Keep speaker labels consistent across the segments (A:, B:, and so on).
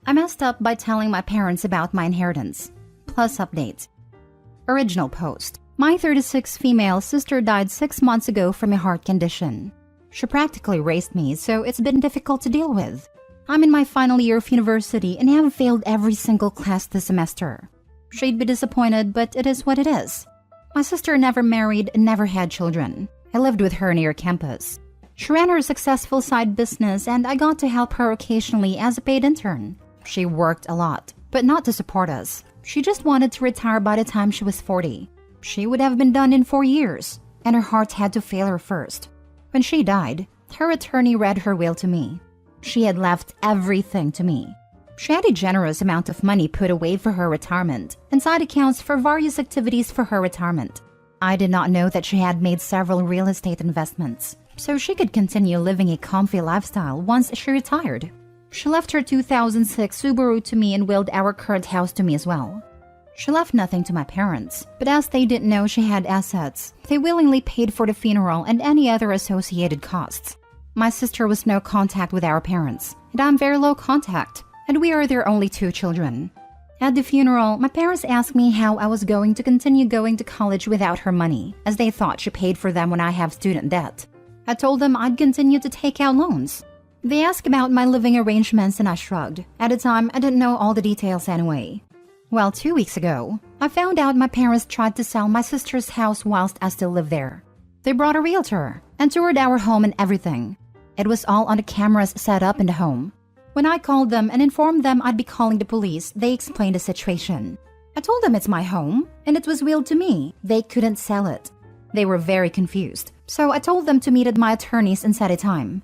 A: I messed up by telling my parents about my inheritance. Plus update. Original post. My 36 female sister died 6 months ago from a heart condition. She practically raised me, so it's been difficult to deal with. I'm in my final year of university and have failed every single class this semester. She'd be disappointed, but it is what it is. My sister never married and never had children. I lived with her near campus. She ran her successful side business and I got to help her occasionally as a paid intern. She worked a lot, but not to support us. She just wanted to retire by the time she was 40. She would have been done in 4 years, and her heart had to fail her first. When she died, her attorney read her will to me. She had left everything to me. She had a generous amount of money put away for her retirement and side accounts for various activities for her retirement. I did not know that she had made several real estate investments, so she could continue living a comfy lifestyle once she retired. She left her 2006 Subaru to me and willed our current house to me as well. She left nothing to my parents, but as they didn't know she had assets, they willingly paid for the funeral and any other associated costs. My sister was no contact with our parents, and I'm very low contact, and we are their only 2 children. At the funeral, my parents asked me how I was going to continue going to college without her money, as they thought she paid for them when I have student debt. I told them I'd continue to take out loans. They asked about my living arrangements and I shrugged. At the time, I didn't know all the details anyway. Well, 2 weeks ago, I found out my parents tried to sell my sister's house whilst I still lived there. They brought a realtor and toured our home and everything. It was all on the cameras set up in the home. When I called them and informed them I'd be calling the police, they explained the situation. I told them it's my home and it was willed to me. They couldn't sell it. They were very confused, so I told them to meet at my attorney's and set a time.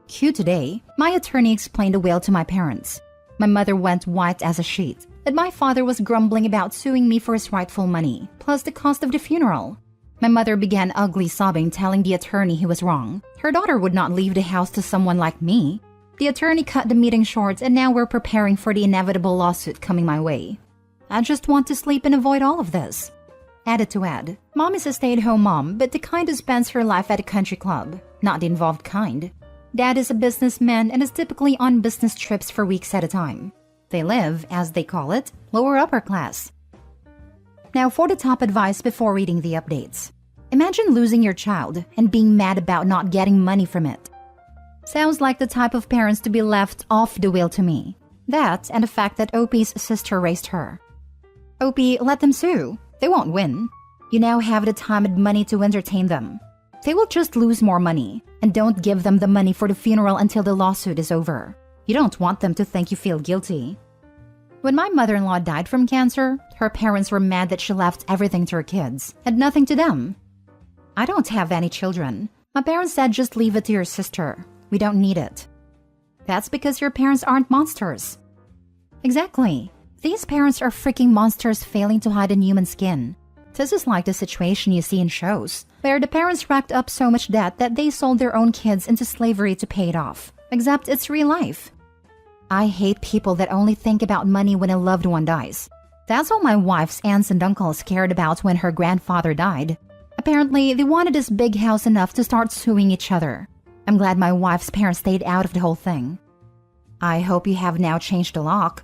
A: Cue today, my attorney explained the will to my parents. My mother went white as a sheet, and my father was grumbling about suing me for his rightful money, plus the cost of the funeral. My mother began ugly sobbing, telling the attorney he was wrong. Her daughter would not leave the house to someone like me. The attorney cut the meeting short, and now we're preparing for the inevitable lawsuit coming my way. I just want to sleep and avoid all of this. Added to add, Mom is a stay-at-home mom, but the kind who spends her life at a country club, not the involved kind. Dad is a businessman and is typically on business trips for weeks at a time. They live, as they call it, lower upper class. Now for the top advice before reading the updates. Imagine losing your child and being mad about not getting money from it. Sounds like the type of parents to be left off the will to me. That and the fact that OP's sister raised her. OP, let them sue. They won't win. You now have the time and money to entertain them. They will just lose more money, and don't give them the money for the funeral until the lawsuit is over. You don't want them to think you feel guilty. When my mother-in-law died from cancer, her parents were mad that she left everything to her kids, and nothing to them. I don't have any children. My parents said just leave it to your sister. We don't need it. That's because your parents aren't monsters. Exactly. These parents are freaking monsters failing to hide in human skin. This is like the situation you see in shows, where the parents racked up so much debt that they sold their own kids into slavery to pay it off. Except it's real life. I hate people that only think about money when a loved one dies. That's all my wife's aunts and uncles cared about when her grandfather died. Apparently, they wanted this big house enough to start suing each other. I'm glad my wife's parents stayed out of the whole thing. I hope you have now changed the lock.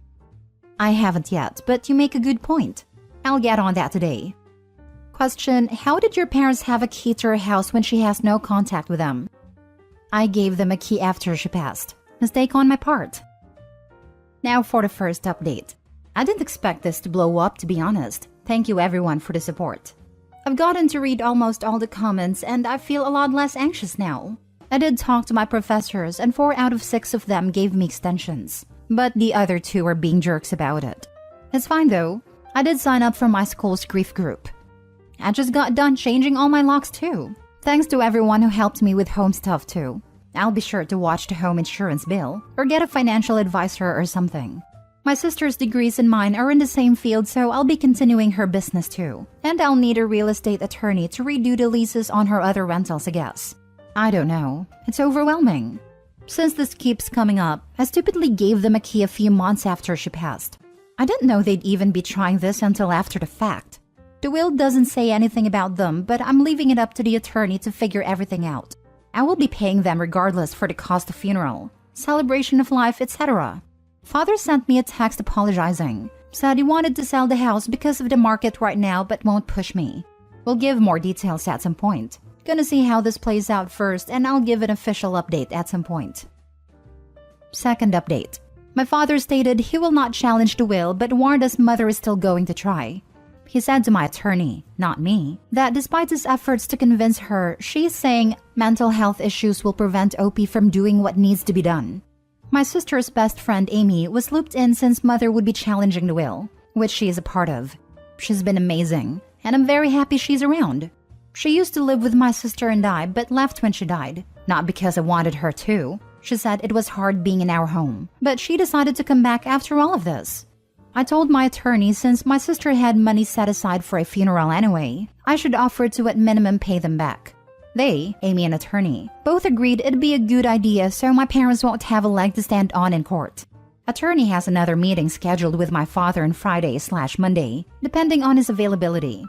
A: I haven't yet, but you make a good point. I'll get on that today. Question: how did your parents have a key to her house when she has no contact with them? I gave them a key after she passed. Mistake on my part. Now for the first update. I didn't expect this to blow up, to be honest. Thank you everyone for the support. I've gotten to read almost all the comments and I feel a lot less anxious now. I did talk to my professors and 4 out of 6 of them gave me extensions. But the other 2 are being jerks about it. It's fine though. I did sign up for my school's grief group. I just got done changing all my locks too. Thanks to everyone who helped me with home stuff too. I'll be sure to watch the home insurance bill or get a financial advisor or something. My sister's degrees and mine are in the same field, so I'll be continuing her business too. And I'll need a real estate attorney to redo the leases on her other rentals, I guess. I don't know. It's overwhelming. Since this keeps coming up, I stupidly gave them a key a few months after she passed. I didn't know they'd even be trying this until after the fact. The will doesn't say anything about them, but I'm leaving it up to the attorney to figure everything out. I will be paying them regardless for the cost of funeral, celebration of life, etc. Father sent me a text apologizing. Said he wanted to sell the house because of the market right now but won't push me. We'll give more details at some point. Gonna see how this plays out first and I'll give an official update at some point. Second update. My father stated he will not challenge the will but warned us mother is still going to try. He said to my attorney, not me, that despite his efforts to convince her, she's saying mental health issues will prevent OP from doing what needs to be done. My sister's best friend Amy was looped in since mother would be challenging the will, which she is a part of. She's been amazing, and I'm very happy she's around. She used to live with my sister and I, but left when she died. Not because I wanted her to. She said it was hard being in our home, but she decided to come back after all of this. I told my attorney since my sister had money set aside for a funeral anyway, I should offer to at minimum pay them back. They, Amy and attorney, both agreed it'd be a good idea so my parents won't have a leg to stand on in court. Attorney has another meeting scheduled with my father on Friday/Monday, depending on his availability.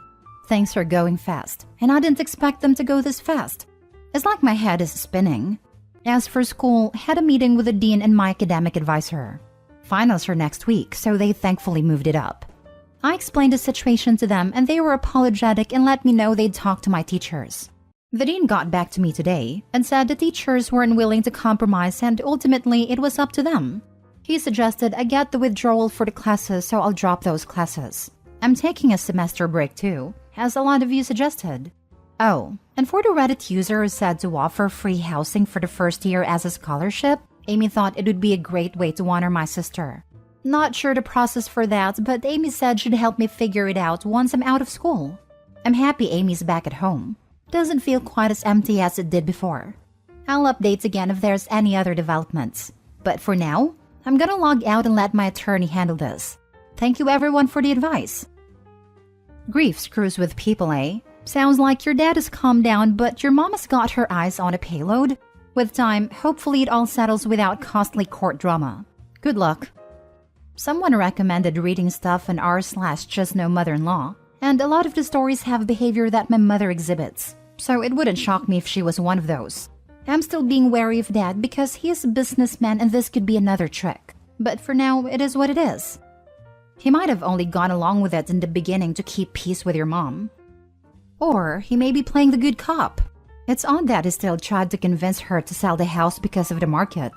A: Things are going fast, and I didn't expect them to go this fast. It's like my head is spinning. As for school, had a meeting with the dean and my academic advisor. Finals are next week, so they thankfully moved it up. I explained the situation to them and they were apologetic and let me know they'd talk to my teachers. The dean got back to me today and said the teachers weren't willing to compromise and ultimately it was up to them. He suggested I get the withdrawal for the classes so I'll drop those classes. I'm taking a semester break too, as a lot of you suggested. Oh, and for the Reddit user who said to offer free housing for the first year as a scholarship, Amy thought it would be a great way to honor my sister. Not sure the process for that, but Amy said she'd help me figure it out once I'm out of school. I'm happy Amy's back at home. Doesn't feel quite as empty as it did before. I'll update again if there's any other developments. But for now, I'm gonna log out and let my attorney handle this. Thank you everyone for the advice. Grief screws with people, eh? Sounds like your dad has calmed down, but your mom has got her eyes on a payload. With time, hopefully it all settles without costly court drama. Good luck. Someone recommended reading stuff on r/justknowmother-in-law, and a lot of the stories have behavior that my mother exhibits, so it wouldn't shock me if she was one of those. I'm still being wary of Dad because he is a businessman and this could be another trick. But for now, it is what it is. He might have only gone along with it in the beginning to keep peace with your mom. Or he may be playing the good cop. It's odd that he still tried to convince her to sell the house because of the market.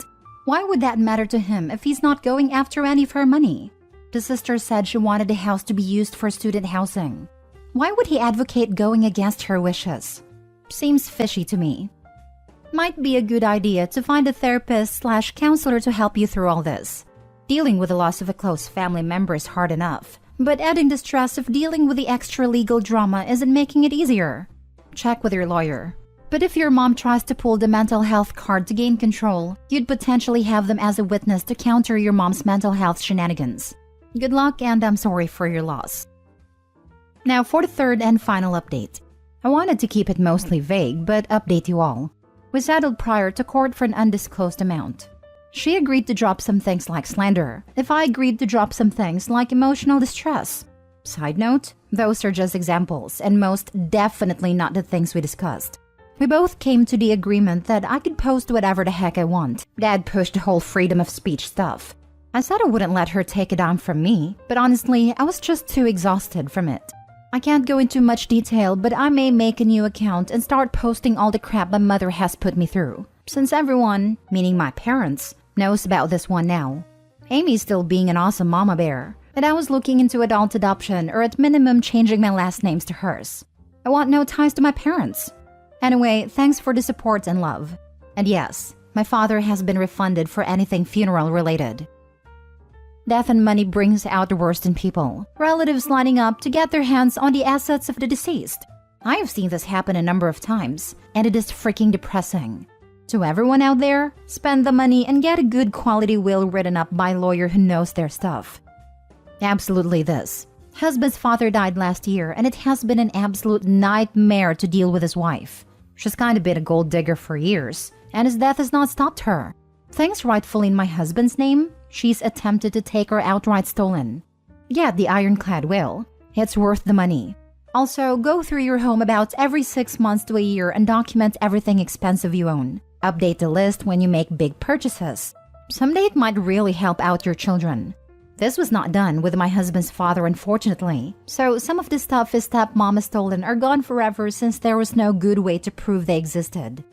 A: Why would that matter to him if he's not going after any of her money? The sister said she wanted the house to be used for student housing. Why would he advocate going against her wishes? Seems fishy to me. Might be a good idea to find a therapist/counselor to help you through all this. Dealing with the loss of a close family member is hard enough, but adding the stress of dealing with the extra legal drama isn't making it easier. Check with your lawyer. But if your mom tries to pull the mental health card to gain control, you'd potentially have them as a witness to counter your mom's mental health shenanigans. Good luck and I'm sorry for your loss. Now for the third and final update. I wanted to keep it mostly vague, but update you all. We settled prior to court for an undisclosed amount. She agreed to drop some things like slander, if I agreed to drop some things like emotional distress. Side note, those are just examples and most definitely not the things we discussed. We both came to the agreement that I could post whatever the heck I want. Dad pushed the whole freedom of speech stuff. I said I wouldn't let her take it on from me, but honestly, I was just too exhausted from it. I can't go into much detail, but I may make a new account and start posting all the crap my mother has put me through. Since everyone, meaning my parents, knows about this one now. Amy's still being an awesome mama bear, and I was looking into adult adoption or at minimum changing my last names to hers. I want no ties to my parents. Anyway, thanks for the support and love. And yes, my father has been refunded for anything funeral related. Death and money brings out the worst in people. Relatives lining up to get their hands on the assets of the deceased. I have seen this happen a number of times, and it is freaking depressing. To everyone out there, spend the money and get a good quality will written up by a lawyer who knows their stuff. Absolutely this. Husband's father died last year, and it has been an absolute nightmare to deal with his wife. She's kind of been a gold digger for years, and his death has not stopped her. Things rightfully in my husband's name, she's attempted to take her outright stolen. Get the ironclad will. It's worth the money. Also, go through your home about every 6 months to a year and document everything expensive you own. Update the list when you make big purchases. Someday it might really help out your children. This was not done with my husband's father, unfortunately, so some of the stuff his stepmom has stolen are gone forever since there was no good way to prove they existed.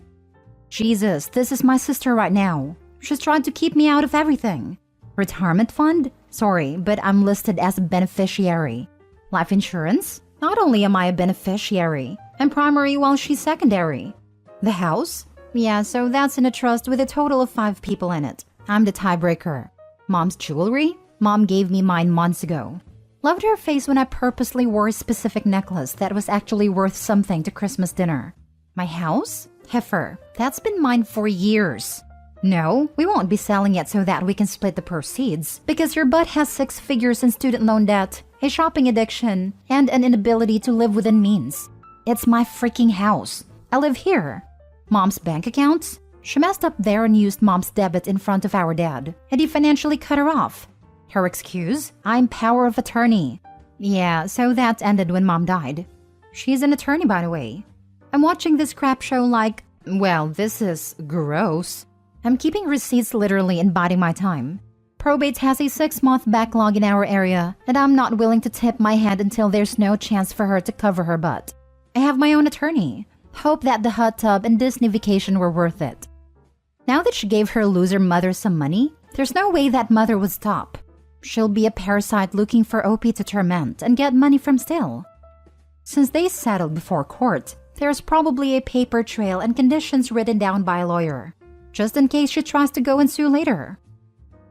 A: Jesus, this is my sister right now. She's trying to keep me out of everything. Retirement fund? Sorry, but I'm listed as a beneficiary. Life insurance? Not only am I a beneficiary, I'm primary while she's secondary. The house? Yeah, so that's in a trust with a total of 5 people in it. I'm the tiebreaker. Mom's jewelry? Mom gave me mine months ago. Loved her face when I purposely wore a specific necklace that was actually worth something to Christmas dinner. My house? Heifer. That's been mine for years. No, we won't be selling it so that we can split the proceeds, because your butt has 6 figures in student loan debt, a shopping addiction, and an inability to live within means. It's my freaking house. I live here. Mom's bank accounts? She messed up there and used Mom's debit in front of our dad, and he financially cut her off. Her excuse? I'm power of attorney. Yeah, so that ended when Mom died. She's an attorney, by the way. I'm watching this crap show like, well, this is gross. I'm keeping receipts literally and biding my time. Probate has a 6-month backlog in our area, and I'm not willing to tip my hand until there's no chance for her to cover her butt. I have my own attorney. Hope that the hot tub and Disney vacation were worth it. Now that she gave her loser mother some money, there's no way that mother would stop. She'll be a parasite looking for OP to torment and get money from still. Since they settled before court, there's probably a paper trail and conditions written down by a lawyer, just in case she tries to go and sue later.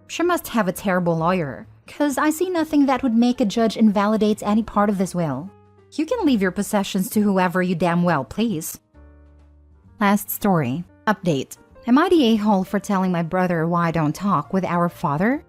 A: She must have a terrible lawyer, cause I see nothing that would make a judge invalidate any part of this will. You can leave your possessions to whoever you damn well please. Last story. Update. Am I the a-hole for telling my brother why I don't talk with our father?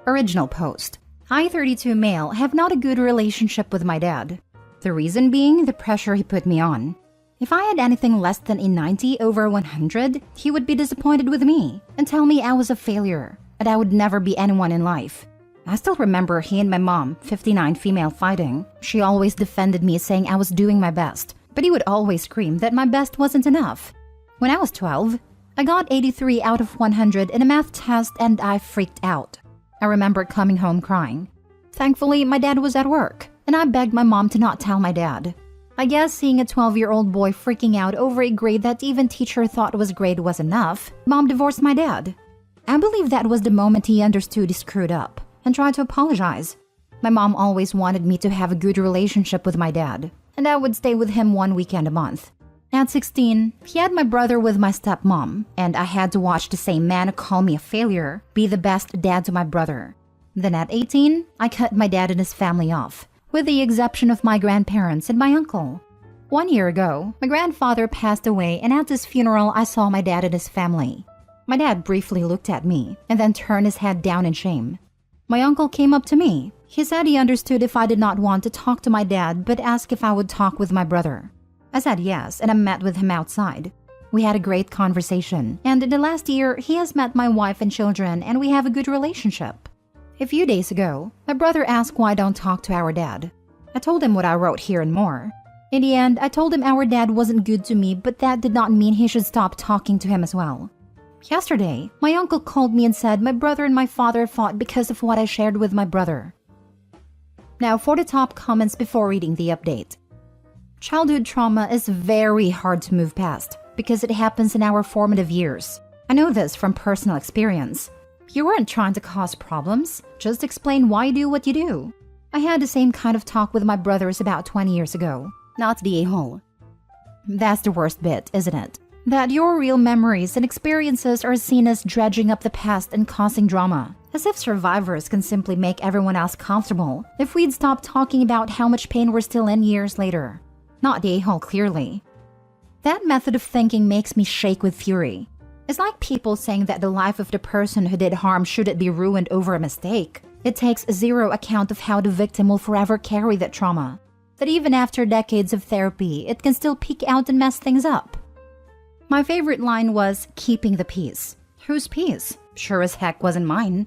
A: Original post. I, 32 male, have not a good relationship with my dad. The reason being the pressure he put me on. If I had anything less than a 90 over 100, he would be disappointed with me and tell me I was a failure and I would never be anyone in life. I still remember he and my mom, 59 female, fighting. She always defended me saying I was doing my best, but he would always scream that my best wasn't enough. When I was 12, I got 83 out of 100 in a math test and I freaked out. I remember coming home crying. Thankfully, my dad was at work, and I begged my mom to not tell my dad. I guess seeing a 12-year-old boy freaking out over a grade that even teacher thought was grade was enough, Mom divorced my dad. I believe that was the moment he understood he screwed up and tried to apologize. My mom always wanted me to have a good relationship with my dad, and I would stay with him 1 weekend a month. At 16, he had my brother with my stepmom, and I had to watch the same man call me a failure be the best dad to my brother. Then at 18, I cut my dad and his family off, with the exception of my grandparents and my uncle. 1 year ago, my grandfather passed away, and at his funeral I saw my dad and his family. My dad briefly looked at me and then turned his head down in shame. My uncle came up to me. He said he understood if I did not want to talk to my dad but asked if I would talk with my brother. I said yes, and I met with him outside. We had a great conversation, and in the last year, he has met my wife and children, and we have a good relationship. A few days ago, my brother asked why I don't talk to our dad. I told him what I wrote here and more. In the end, I told him our dad wasn't good to me, but that did not mean he should stop talking to him as well. Yesterday, my uncle called me and said my brother and my father fought because of what I shared with my brother. Now for the top comments before reading the update. Childhood trauma is very hard to move past because it happens in our formative years. I know this from personal experience. You weren't trying to cause problems, just explain why you do what you do. I had the same kind of talk with my brothers about 20 years ago, not the a-hole. That's the worst bit, isn't it? That your real memories and experiences are seen as dredging up the past and causing drama. As if survivors can simply make everyone else comfortable if we'd stop talking about how much pain we're still in years later. Not the a-hole, clearly. That method of thinking makes me shake with fury. It's like people saying that the life of the person who did harm shouldn't be ruined over a mistake. It takes zero account of how the victim will forever carry that trauma. That even after decades of therapy, it can still peek out and mess things up. My favorite line was, keeping the peace. Whose peace? Sure as heck wasn't mine.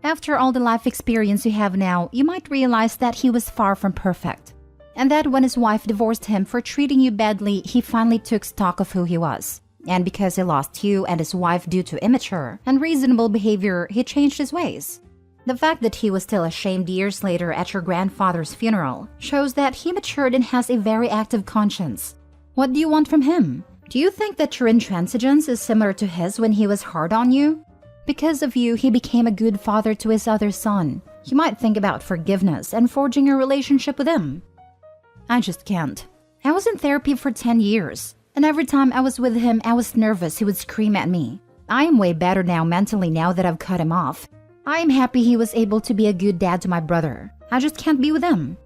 A: After all the life experience you have now, you might realize that he was far from perfect. And that when his wife divorced him for treating you badly, he finally took stock of who he was. And because he lost you and his wife due to immature, unreasonable behavior, he changed his ways. The fact that he was still ashamed years later at your grandfather's funeral shows that he matured and has a very active conscience. What do you want from him? Do you think that your intransigence is similar to his when he was hard on you? Because of you, he became a good father to his other son. You might think about forgiveness and forging a relationship with him. I just can't. I was in therapy for 10 years, and every time I was with him, I was nervous he would scream at me. I am way better now mentally now that I've cut him off. I am happy he was able to be a good dad to my brother. I just can't be with him.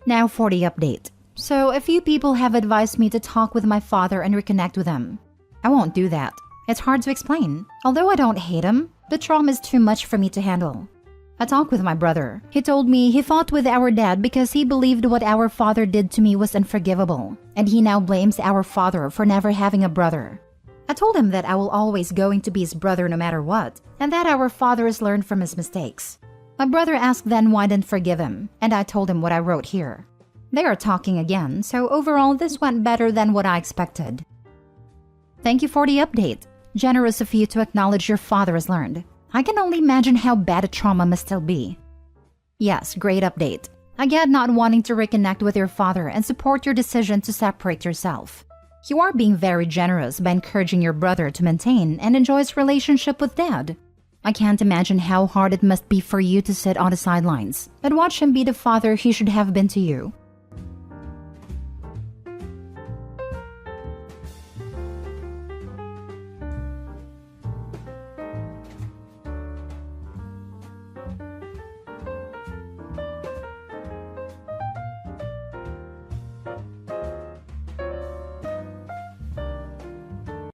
A: Now for the update. So a few people have advised me to talk with my father and reconnect with him. I won't do that. It's hard to explain. Although I don't hate him, the trauma is too much for me to handle. I talked with my brother. He told me he fought with our dad because he believed what our father did to me was unforgivable, and he now blames our father for never having a brother. I told him that I will always going to be his brother no matter what, and that our father has learned from his mistakes. My brother asked then why I didn't forgive him, and I told him what I wrote here. They are talking again, so overall this went better than what I expected. Thank you for the update. Generous of you to acknowledge your father has learned. I can only imagine how bad a trauma must still be. Yes, great update. I get not wanting to reconnect with your father and support your decision to separate yourself. You are being very generous by encouraging your brother to maintain and enjoy his relationship with dad. I can't imagine how hard it must be for you to sit on the sidelines and watch him be the father he should have been to you.